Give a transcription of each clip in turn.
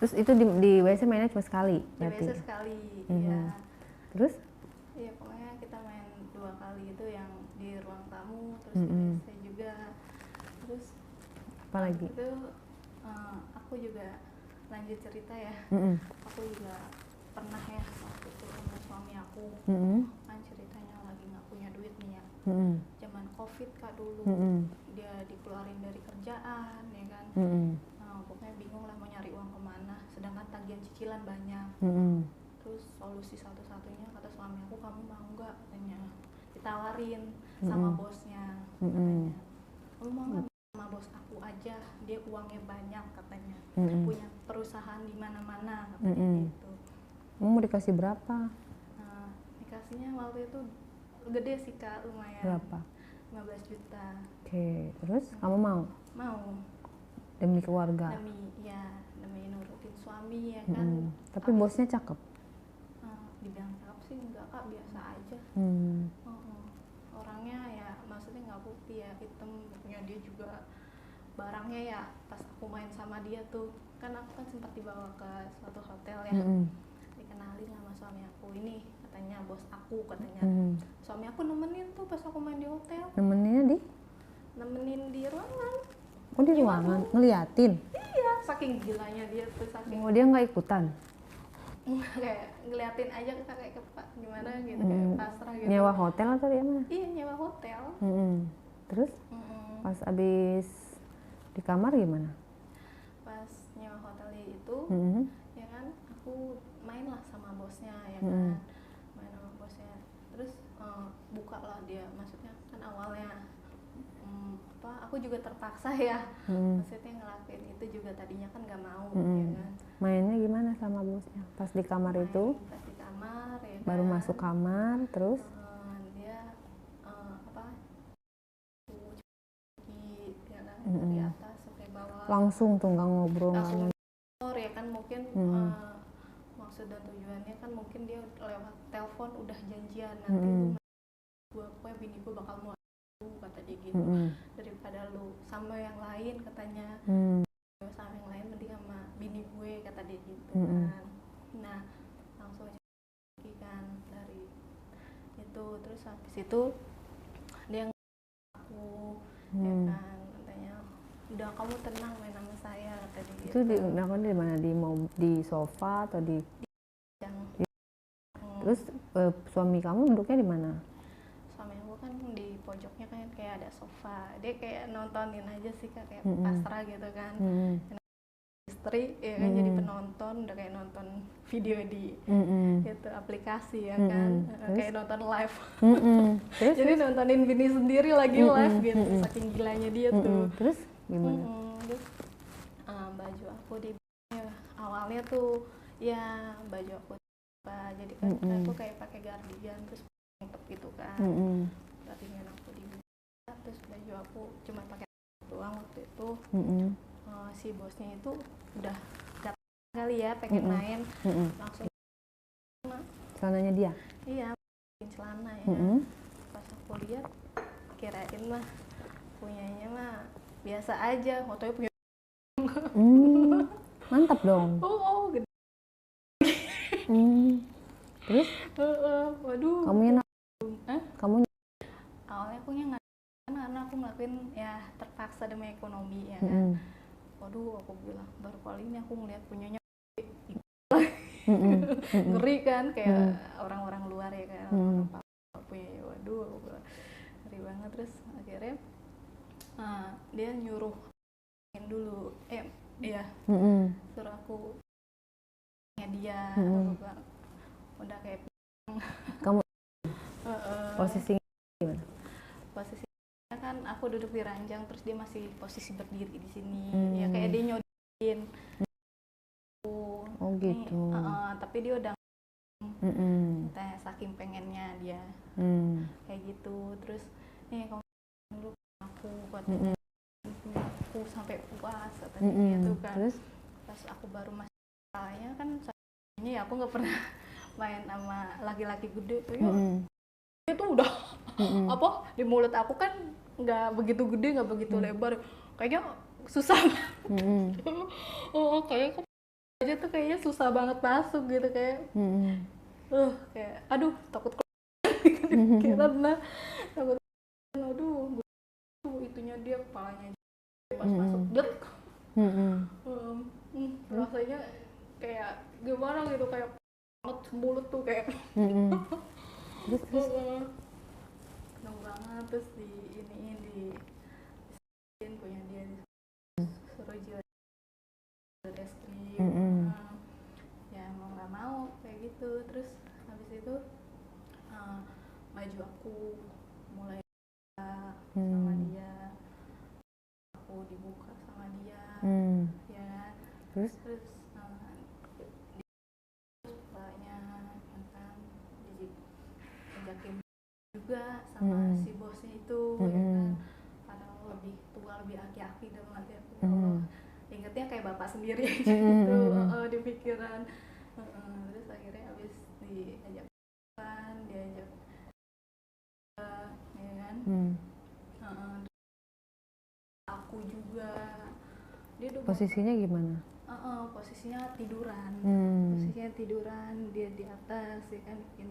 Terus itu di WC mainnya cuma sekali? Di WC sekali, ya. Terus? Iya, pokoknya kita main 2 kali itu, yang di ruang tamu, terus di WC juga. Terus apa lagi? Itu aku juga lanjut cerita ya. Aku juga pernah ya waktu itu sama suami aku, kan ceritanya lagi nggak punya duit nih ya. Zaman COVID Kak dulu, dia dikeluarin dari kerjaan ya kan. Pokoknya bingung lah mau nyari uang kemana, sedangkan tagihan cicilan banyak. Terus solusi satu-satunya kata suami aku, kamu mau nggak, katanya, ditawarin sama bosnya, katanya, kamu mau nggak sama bos aku aja, dia uangnya banyak katanya, punya perusahaan di mana-mana katanya gitu. Mau dikasih berapa? Dikasihnya waktu itu gede sih Kak, lumayan. Berapa? 15 juta. Oke, terus kamu mau? Mau. Demi keluarga? Demi nurutin suami ya kan. Tapi bosnya cakep? Dibilang cakep sih enggak Kak, biasa aja. Orangnya ya maksudnya nggak putih ya, hitam. Punya dia juga barangnya ya, pas aku main sama dia tuh, kan aku kan sempat dibawa ke suatu hotel ya. Dikenalin sama suami aku, ini katanya bos aku katanya. Suami aku nemenin tuh pas aku main di hotel. Nemenin di ruangan. Oh, di ruangan? Ngeliatin? Iya, saking gilanya dia tuh, saking. Oh, dia nggak ikutan? Kayak ngeliatin aja kayak kepak gimana gitu, kayak pasrah gitu. Nyewa hotel atau di mana? Iya, nyewa hotel. Terus pas abis di kamar gimana? Pas nyewa hotel itu, ya kan, aku main lah sama bosnya ya kan, main sama bosnya. Terus buka lah dia, maksudnya kan awalnya aku juga terpaksa ya, maksudnya ngelakuin itu juga tadinya kan nggak mau ya kan. Mainnya gimana sama bosnya? Pas di kamar itu? Pas di kamar ya kan. Baru masuk kamar terus? Dia ya kan, dari atas sampai bawah. Langsung tuh nggak ngobrol? Langsung ya kan, mungkin maksud dan tujuannya kan mungkin dia lewat telepon udah janjian, nanti pokoknya bini gue bakal mau kata dia gitu, daripada lu sama yang lain katanya, sama yang lain mending sama bini gue kata dia gitu kan. Nah langsung lagi kan dari itu, terus habis itu dia aku ya kan, katanya udah kamu tenang main sama saya kata dia gitu. Itu di mana, di sofa atau di terus suami kamu duduknya di mana? Suami aku kan di pojoknya kan kayak ada sofa, dia kayak nontonin aja sih Kak, kayak pasrah gitu kan. Istri ya kan, jadi penonton, udah kayak nonton video di gitu, aplikasi ya kan, kayak nonton live. Jadi nontonin bini sendiri lagi live gitu, saking gilanya dia tuh. Terus gimana? Terus baju aku di awalnya tuh ya, baju aku jadi kan aku kayak pakai gardian, terus top gitu kan. Gardian aku di terus baju aku cuma pakai doang waktu itu. Si bosnya itu udah gak kali ya, pengen main, langsung celananya dia? Iya, celana ya. Pas aku lihat, kirain mah punyanya mah biasa aja, fotonya punya. Mantap dong. Gede. Terus? Waduh. Kamu awalnya aku nggak, karena aku ngelakuin ya terpaksa demi ekonomi ya kan. Waduh, aku bilang baru kali ini aku ngeliat punyanya ngeri kan, kayak orang-orang luar ya kan, punya. Waduh, aku bilang ngeri banget. Terus akhirnya dia nyuruh dulu, suruh aku dia, aku bilang udah kayak kamu posisinya gimana? Posisinya kan aku duduk di ranjang, terus dia masih posisi berdiri di sini, ya kayak dia nyodin. Oh gitu. Tapi dia udah saking pengennya dia kayak gitu. Terus nih kamu dulu aku katanya, aku sampai puas katanya gitu kan. Terus pas aku baru masuk salahnya kan, ini ya aku nggak pernah main sama laki-laki gede tuh ya. Itu udah di mulut aku kan nggak begitu gede, nggak begitu lebar, kayaknya susah. Kayaknya aja tuh kayaknya susah banget masuk gitu, kayak kayak aduh takut kepikiran lah, takut aduh tuh itunya dia kepalanya pas masuk rasanya kayak gimana gitu, kayak banget mulut tuh kayak Terus seneng banget. Terus di punya dia suruh jual es krim. Ya mau nggak mau kayak gitu. Terus habis itu baju aku mulai sama dia, aku dibuka sama dia, ya. Terus bapaknya kan diajakin juga sama si bosnya itu, ya kan, karena lebih tua, lebih aki-aki dalam hati aku. Ingetnya kayak bapak sendiri aja gitu di pikiran. Terus akhirnya habis diajak ya kan. Aku juga dia udah posisinya gimana? Posisinya tiduran. Dia di atas, ya kan, bikin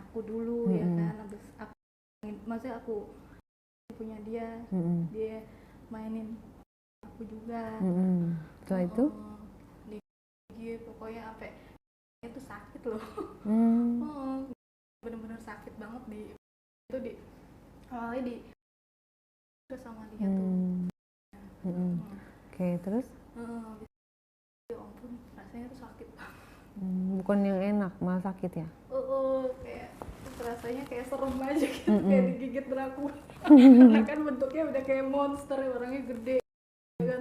aku dulu, ya kan. Habis maksudnya aku punya dia, dia mainin aku juga. Setelah itu pokoknya sampai itu sakit loh. Bener-bener sakit banget itu awalnya di sama dia tuh. Oke, terus Ya ampun, rasanya tuh sakit banget. bukan yang enak, malah sakit ya? Kayak rasanya kayak serem aja gitu, kayak digigit Dracula. Karena kan bentuknya udah kayak monster, orangnya gede kan,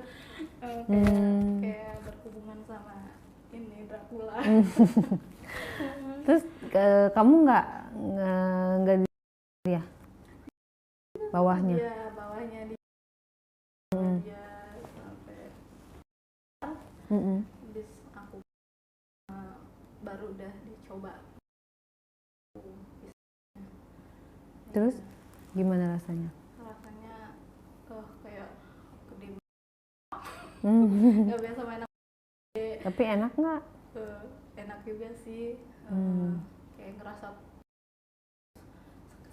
kayak berhubungan sama ini Dracula. Terus kamu nggak dia bawahnya? Iya, bawahnya dia sampai habis aku baru udah dicoba. Terus gimana rasanya? Rasanya kayak gede banget. Gak biasa main gede. Tapi enak nggak? Enak juga sih. Kayak ngerasa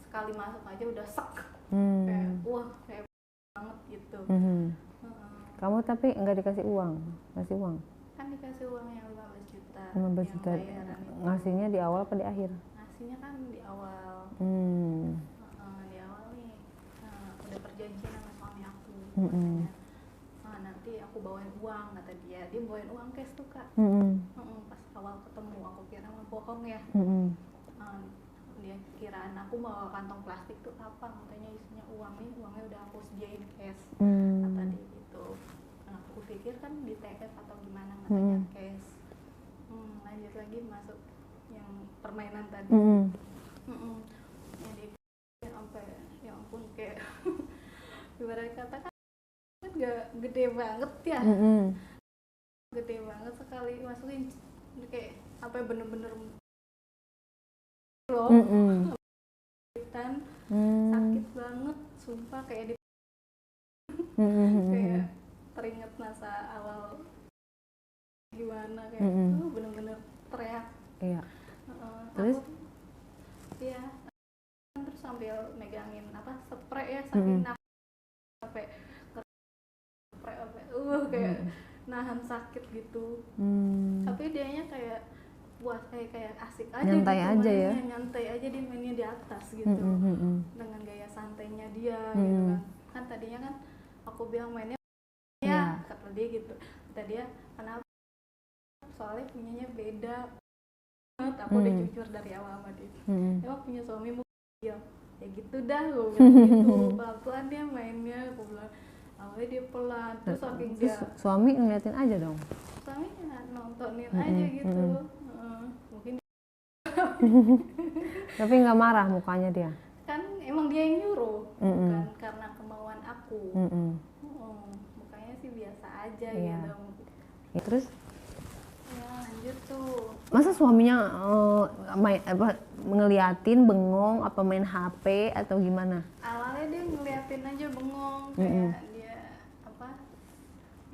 sekali masuk aja udah sek. Kayak wah, kayak banget gitu. Kamu tapi nggak dikasih uang? Kasih uang? Kan dikasih uang yang 15 juta. 15 juta. Ngasihnya di awal apa di akhir? Ngasihnya kan di awal. Di awal nih udah perjanjian sama suami aku. Nanti aku bawain uang, kata dia. Dia bawain uang cash tuh, Kak. Pas awal ketemu aku kira mah bohong ya. Dia kiraan aku bawa kantong plastik tuh apa, katanya isinya uangnya udah aku sediain cash, kata dia gitu. Aku pikir kan di TF atau gimana, katanya cash. Lanjut lagi masuk yang permainan tadi. Jadi sampai ya ampun, kayak ibarat kata kan gak gede banget ya. Gede banget sekali masukin, kayak apa, bener-bener loh. Sakit banget sumpah, kayak kayak teringat masa awal gimana, kayak bener-bener teriak. Iya. Terus iya, terus sambil megangin spray ya, saking sampai kayak nahan sakit gitu. Tapi dianya kayak buat kayak asik aja, nyantai gitu, aja mainnya, ya, nyantai aja, dia mainnya di atas gitu. Dengan gaya santainya dia gitu kan tadinya kan aku bilang mainnya ya kata dia gitu, kata dia kenapa, soalnya punyanya beda banget. Aku udah jujur dari awal sama dia, emang punya suami ya gitu dah, gue bilang gitu. Pelan-pelan dia mainnya, aku bilang awalnya dia pelan, terus saking dia suami ngeliatin aja dong, suami nontonin aja gitu. Mungkin tapi nggak marah mukanya dia kan, emang dia yang nyuruh, bukan karena kemauan aku. Mukanya sih biasa aja gitu. Ya, terus ya lanjut tuh, masa suaminya ngeliatin bengong apa main HP atau gimana? awalnya dia ngeliatin aja bengong, kayak dia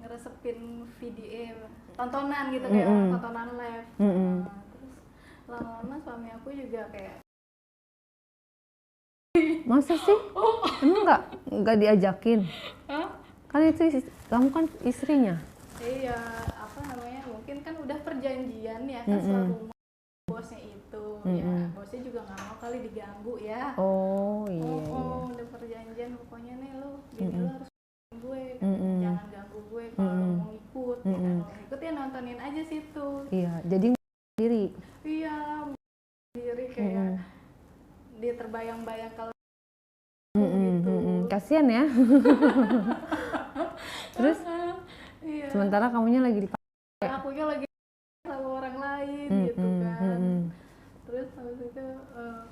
ngeresepin video tontonan gitu, kayak orang tontonan live. Terus lama-lama suami aku juga kayak, masa sih? Emang nggak diajakin? Kan itu kamu kan istrinya. iya, apa namanya, mungkin kan udah perjanjian ya, kan selalu bosnya itu, ya bosnya juga nggak mau kali diganggu ya. Oh iya. Udah perjanjian pokoknya nih lu gini, lu harus gue, jangan ganggu gue kalau lu mau ikut. Ya, kalau ikut ya nontonin aja situ. Iya, jadi sendiri. Iya, diri kayak dia terbayang-bayang kalau gitu. Kasian ya. Terus iya. sementara kamunya lagi akunya lagi sama orang lain gitu kan. Terus habis itu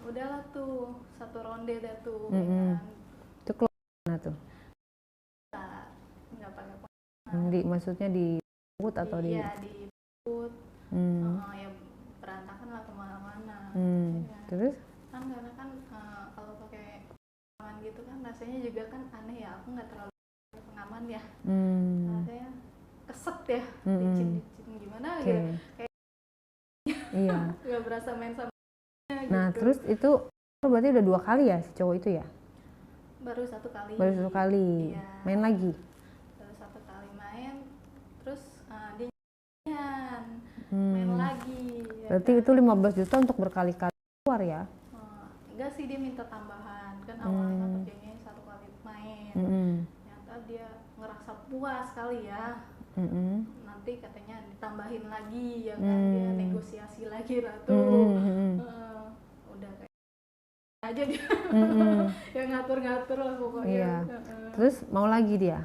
udahlah tuh satu ronde dah tuh. Ya kan. Itu keluar mana tuh? Nggak pakai maksudnya di put atau di? Iya, di put. Ya berantakan lah kemana-mana. Ya. Terus? Kan karena kan kalau pakai pengaman gitu kan rasanya juga kan aneh ya. Aku nggak terlalu pengaman ya. Rasanya keset ya, licin gimana gitu. Kayak iya. Nggak berasa main sama. Nah gitu. Terus itu berarti udah 2 kali ya si cowok itu ya? Baru 1 kali. Baru 1 kali. Iya. Main lagi? Baru 1 kali main, terus dia main lagi. Berarti ya, itu 15 juta untuk berkali-kali keluar ya? Enggak sih, dia minta tambahan. Kan awalnya kerjanya 1 kali main. Ternyata dia ngerasa puas kali ya. Nanti katanya ditambahin lagi ya kan, dia negosiasi lagi lah tuh. Udah kayak aja dia. Ya ngatur-ngatur lah pokoknya. Iya. Terus mau lagi dia?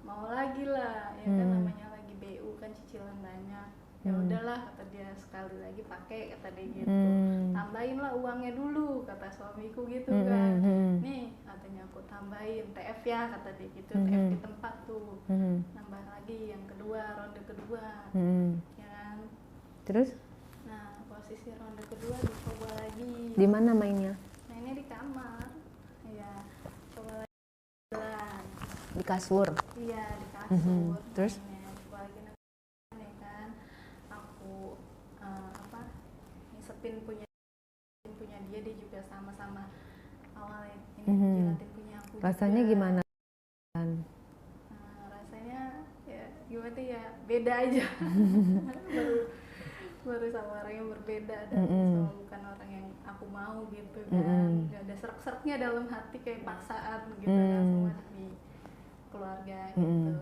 Mau lagi lah, ya kan namanya lagi BU kan cicilan banyak. Ya udahlah kata dia, sekali lagi pakai kata dia gitu. Tambahin lah uangnya dulu kata suamiku gitu kan. Nih katanya aku tambahin TF ya kata dia gitu, TF di tempat tuh. Nambah lagi yang kedua, ronde kedua. Ya kan. Terus? Nah, posisi ronde kedua dicoba lagi. Di mana mainnya? Mainnya di kamar. Ya, coba lagi jalan. Di kasur. Iya, di kasur. Terus? Coba lagi ya kan. Aku ngisepin punya dia juga sama-sama awalnya ini jilatin punya aku. Rasanya juga gimana? Rasanya ya gimana ya, beda aja. baru sama orang yang berbeda dan sama bukan orang yang aku mau gitu kan. Gak ada serak-seraknya dalam hati kayak paksaan gitu kan, semua di keluarga gitu.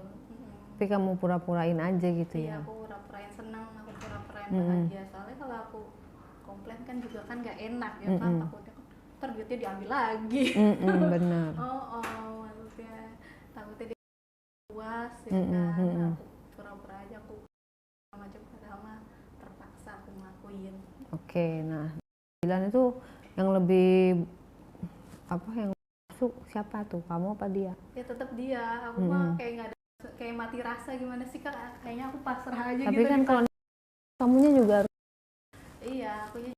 Tapi kamu pura-purain aja gitu ya? Iya, aku pura-purain senang, aku pura-purain bahagia. Soalnya kalau aku komplain kan juga kan gak enak ya kan, takutnya ntar duitnya diambil lagi. Benar. Maksudnya takutnya dia puas ya kan. Aku pura-pura aja, aku macam padahal terpaksa aku ngelakuin. Oke, nah Dilan itu yang lebih yang masuk siapa tuh, kamu apa dia? Ya tetap dia, aku mah kayak nggak ada, kayak mati rasa gimana sih kak, kayaknya aku pasrah aja. Tapi gitu. Tapi kan kalau kamunya juga iya, akunya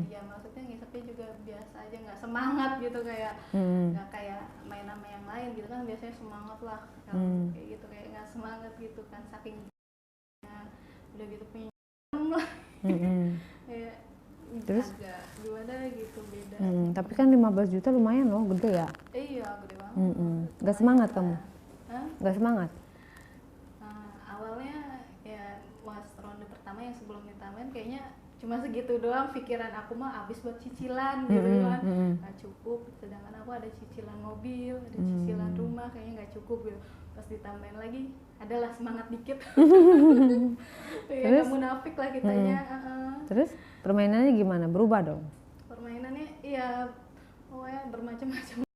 dia, maksudnya ngisepnya juga biasa aja, nggak semangat gitu, kayak nggak kayak main sama yang lain gitu kan, biasanya semangat lah kayak gitu, kayak nggak semangat gitu kan, saking udah gitu punya kayak terus agak gimana gitu, beda. Tapi kan 15 juta lumayan loh, gede ya? Iya, gede banget. Gak semangat ya. kamu? Gak semangat? Awalnya ya pas ronde pertama yang sebelum ditambahin kayaknya cuma segitu doang, pikiran aku mah habis buat cicilan gitu kan, nggak cukup. Sedangkan aku ada cicilan mobil, ada cicilan rumah, kayaknya nggak cukup gitu. Pas ditambahin lagi adalah semangat dikit. Ya nggak munafik lah kitanya. Terus permainannya gimana, berubah dong? Permainannya iya pokoknya bermacam-macam.